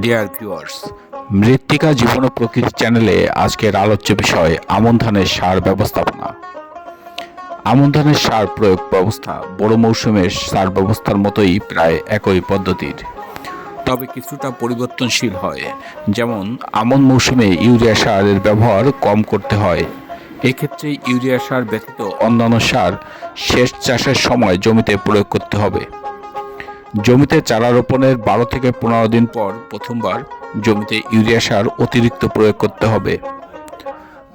Dear viewers, মৃত্তিকা জীবন ও প্রকৃতি চ্যানেলে আজকের আলোচ্য বিষয় আমন ধানের সার ব্যবস্থাপনা। আমন ধানের সার প্রয়োগ ব্যবস্থা বড় মৌসুমের সার ব্যবস্থার মতোই প্রায় একই পদ্ধতির, তবে কিছুটা পরিবর্তনশীল হয়। যেমন আমন মৌসুমে ইউরিয়া সারের ব্যবহার কম করতে হয়। এক্ষেত্রে ইউরিয়া সার ব্যতীত অন্যান্য সার শেষ চাষের সময় জমিতে প্রয়োগ করতে হবে। জমিতে চারা রোপণের 12 থেকে 15 দিন পর প্রথমবার জমিতে ইউরিয়া সার অতিরিক্ত প্রয়োগ করতে হবে।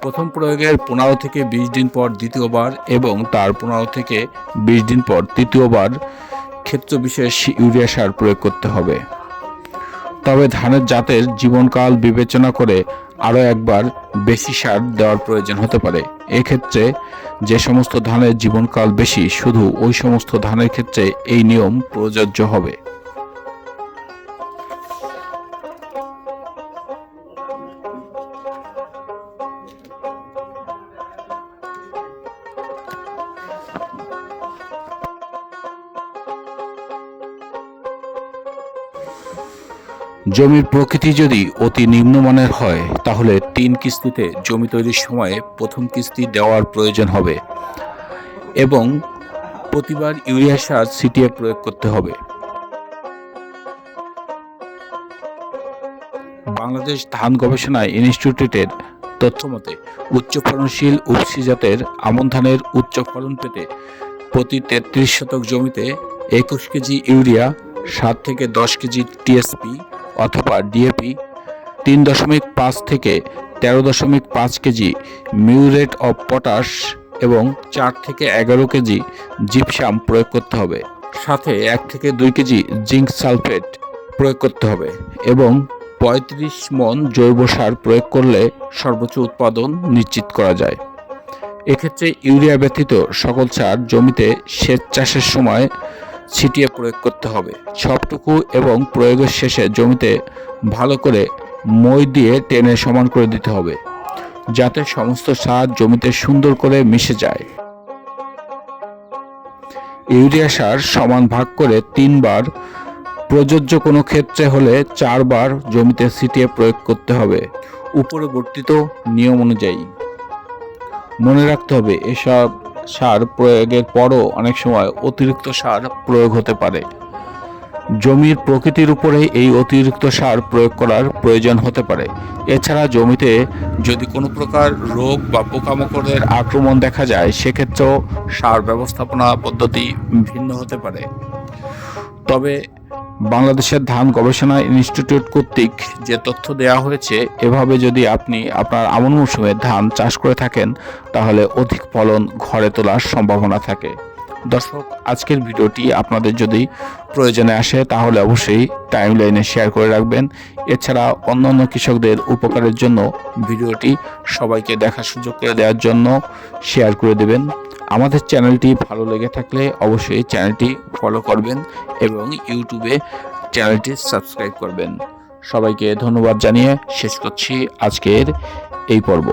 প্রথম প্রয়োগের 15 থেকে 20 দিন পর দ্বিতীয়বার এবং তার 15 থেকে 20 দিন পর তৃতীয়বার ক্ষেত্রবিশেষ ইউরিয়া সার প্রয়োগ করতে হবে। তবে ধানের জাতের জীবনকাল বিবেচনা করে আরও একবার বেশি সার দেওয়ার প্রয়োজন হতে পারে। এক্ষেত্রে যে সমস্ত ধানের জীবনকাল বেশি, শুধু ওই সমস্ত ধানের ক্ষেত্রে এই নিয়ম প্রযোজ্য হবে। জমির প্রকৃতি যদি অতি নিম্নমানের হয়, তাহলে 3 কিস্তিতে জমি তৈরির সময় প্রথম কিস্তি দেওয়ার প্রয়োজন হবে এবং প্রতিবার ইউরিয়া সার ছিটিয়ে প্রয়োগ করতে হবে। বাংলাদেশ ধান গবেষণা ইনস্টিটিউটের তথ্যমতে উচ্চ ফলনশীল উফশী জাতের আমন ধানের উচ্চ ফলন পেতে প্রতি 33 শতক জমিতে 21 কেজি ইউরিয়া, 7 থেকে 10 কেজি টিএসপি অথবা ডিএপি, 3.5 থেকে 13.5 কেজি মিউরেট অফ পটাশ এবং 4 থেকে 11 কেজি জিপসাম প্রয়োগ করতে হবে। সাথে 1 থেকে 2 কেজি জিঙ্ক সালফেট প্রয়োগ করতে হবে এবং 35 মন জৈব সার প্রয়োগ করলে সর্বোচ্চ উৎপাদন নিশ্চিত করা যায়। এক্ষেত্রে ইউরিয়া ব্যতীত সকল সার জমিতে সেচ চাষের সময় ছিটিয়ে প্রয়োগ করতে হবে সবটুকু এবং প্রয়োগের শেষে জমিতে ভালো করে মই দিয়ে টেনে সমান করে দিতে হবে, যাতে সমস্ত সার জমিতে সুন্দর করে মিশে যায়। ইউরিয়া সার সমান ভাগ করে 3 বার, প্রযোজ্য কোনো ক্ষেত্রে হলে 4 বার জমিতে ছিটিয়ে প্রয়োগ করতে হবে উপরে বর্ণিত নিয়ম অনুযায়ী। মনে রাখতে হবে, এসব সার প্রয়োগের পরও অনেক সময় অতিরিক্ত সার প্রয়োগ হতে পারে। জমির প্রকৃতির উপরে এই অতিরিক্ত সার প্রয়োগ করার প্রয়োজন হতে পারে। এছাড়া জমিতে যদি কোনো প্রকার রোগ বা পোকামাকড়ের আক্রমণ দেখা যায়, সেক্ষেত্রেও সার ব্যবস্থাপনা পদ্ধতি ভিন্ন হতে পারে। তবে বাংলাদেশের ধান গবেষণা ইনস্টিটিউট কর্তৃক যে তথ্য দেওয়া হয়েছে, এভাবে যদি আপনি আপনার আমন মৌসুমে ধান চাষ করে থাকেন, তাহলে অধিক ফলন ঘরে তোলার সম্ভাবনা থাকে। দর্শক, আজকের ভিডিওটি আপনাদের যদি প্রয়োজনে আসে তাহলে অবশ্যই টাইমলাইনে শেয়ার করে রাখবেন। এছাড়া অন্যান্য কৃষকদের উপকারের জন্য ভিডিওটি সবাইকে দেখার সুযোগ করে দেওয়ার জন্য শেয়ার করে দেবেন। আমাদের চ্যানেলটি ভালো লেগে থাকলে অবশ্যই চ্যানেলটি ফলো করবেন এবং ইউটিউবে চ্যানেলটি সাবস্ক্রাইব করবেন। সবাইকে ধন্যবাদ জানিয়ে শেষ করছি আজকের এই পর্ব।